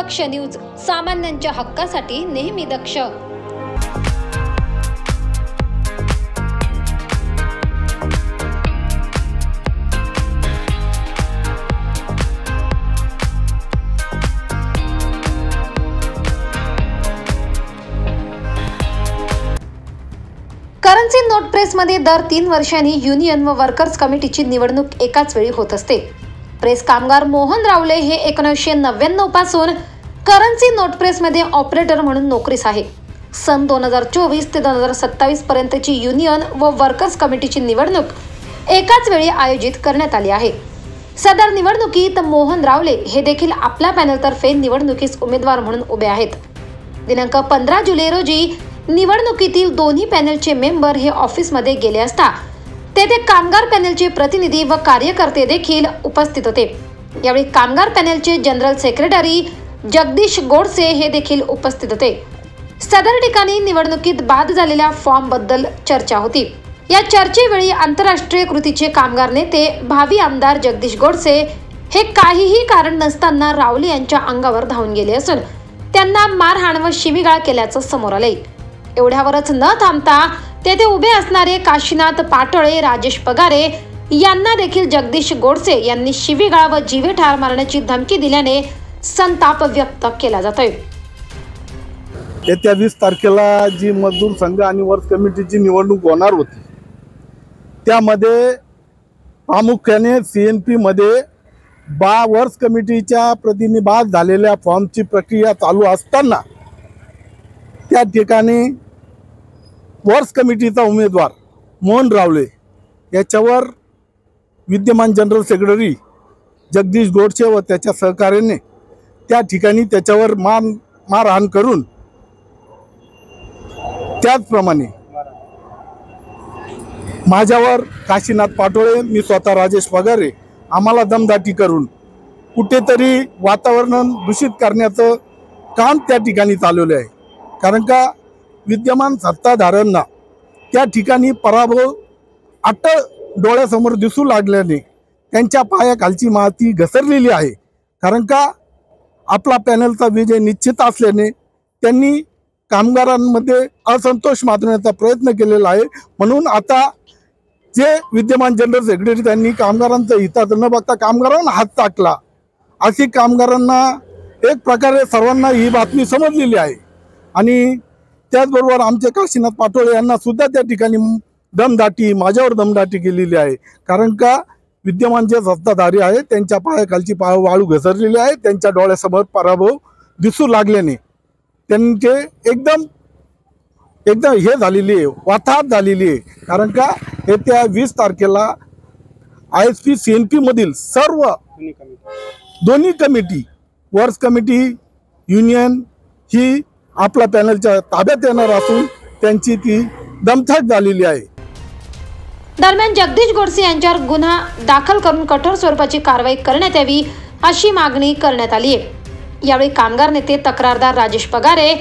दक्ष news, सामान्यांच्या हक्कासाठी नेहमी दक्ष। करन्सी नोट प्रेसमध्ये दर 3 वर्षांनी युनियन व वर्कर्स कमिटीची निवडणूक एकाच वेळी होत असते। प्रेस कामगार मोहन रावले हे 1999 पासून करन्सी नोट प्रेसमध्ये ऑपरेटर म्हणून नोकरीस आहे। सन 2024 ते 2027 पर्यंतची युनियन व वर्कर्स कमिटीची निवडणूक एकाच वेळी आयोजित करण्यात आली आहे। सदर निवडणुकीत मोहन रावले हे देखील आपल्या पॅनलतर्फे निवडणुकीस उमेदवार म्हणून उभे आहेत। दिनांक 15 जुलै रोजी निवडणुकीतील दोन्ही पॅनलचे मेंबर हे ऑफिसमध्ये गेले असता तेथे कामगार पॅनलचे प्रतिनिधी व कार्यकर्ते देखील उपस्थित होते। यावेळी कामगार पॅनलचे जनरल सेक्रेटरी जगदीश गोडसे हे देखील उपस्थित होते। सदर ठिकाणी निवडणुकीत बाद झालेल्या फॉर्म बद्दल चर्चा होती। या चर्चेवेळी आंतरराष्ट्रीय कृतीचे कामगार नेते भावी आमदार जगदीश गोडसे हे काहीही कारण नसताना रावले यांच्या अंगावर धावून गेले असून त्यांना मारहाण व शिवीगाळ केल्याचं समोर आले। एवढ्यावरच न थांबता तेथे उभे असणारे काशीनाथ पाटोळे, राजेश पगारे यांना देखील जगदीश गोडसे यांनी शिवीगाळ व जीवे ठार मारण्याची धमकी दिल्याने संताप व्यक्त केला जातोय। येत्या 20 तारखेला जी मजदूर संघ आणि वर्क कमिटीची निवडणूक होणार होती त्यामध्ये प्रामुख्याने CNP मध्ये वर्क कमिटीच्या प्रतिनिधी बाद झालेल्या फॉर्मची प्रक्रिया चालू असताना त्या ठिकाणी वर्क कमिटीचा उमेदवार मोहन रावले याच्यावर विद्यमान जनरल सेक्रेटरी जगदीश गोडसे व त्याच्या सहकार्याने त्या ठिकाणी त्याच्यावर मारहाण करून त्याचप्रमाणे माझ्यावर काशीनाथ पाटोळे, मी स्वतः राजेश पगारे आम्हाला दमदाटी करून कुठेतरी वातावरण दूषित करण्याचं काम त्या ठिकाणी चालवले आहे। कारण का विद्यमान सत्ताधाऱ्यांना त्या ठिकाणी पराभव अटळ डोळ्यासमोर दिसू लागल्याने त्यांच्या पायाखालची माती घसरलेली आहे। कारण का आपला पॅनलचा विजय निश्चित असल्याने त्यांनी कामगारांमध्ये असंतोष माजवण्याचा प्रयत्न केलेला आहे। म्हणून आता जे विद्यमान जनरल सेक्रेटरी त्यांनी कामगारांचं हिताचं न बघता कामगारांना हात टाकला, अशी कामगारांना एक प्रकारे सर्वांना ही बातमी समजलेली आहे। आणि त्याचबरोबर आमचे काशीनाथ पाटोळे यांना सुद्धा त्या ठिकाणी माझ्यावर दमदाटी केलेली आहे। कारण का विद्यमान जे सत्ताधारी आहे त्यांच्या पायाखालची वाळू घसरलेली आहे। त्यांच्या डोळ्यासमोर पराभव दिसू लागल्याने त्यांचे एकदम हे झालेली आहे, वाताहत झालेली आहे। कारण का येत्या 20 तारखेला ISP CNP मधील सर्व दोन्ही कमिटी वर्क कमिटी युनियन ही आपल्या पॅनलच्या ताब्यात येणार असून त्यांची ती दमछाक झालेली आहे। दरम्यान जगदीश गोडसे यांच्यावर गुन्हा दाखल करून कठोर स्वरूपाची कारवाई करण्यात यावी अशी मागणी करण्यात आली आहे। यावेळी कामगार नेते तक्रारदार राजेश पगारे,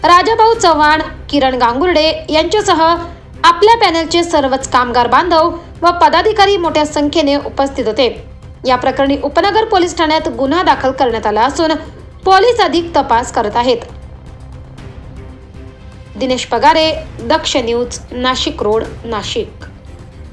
राजाभाऊ चव्हाण, किरण गांगुर्डे यांच्यासह आपल्या पॅनलचे सर्वच कामगार बांधव व पदाधिकारी मोठ्या संख्येने उपस्थित होते। या प्रकरणी उपनगर पोलीस ठाण्यात गुन्हा दाखल करण्यात आला असून पोलीस अधिक तपास करत आहेत। दिनेश पगारे, दक्ष न्यूज, नाशिक रोड, नाशिक।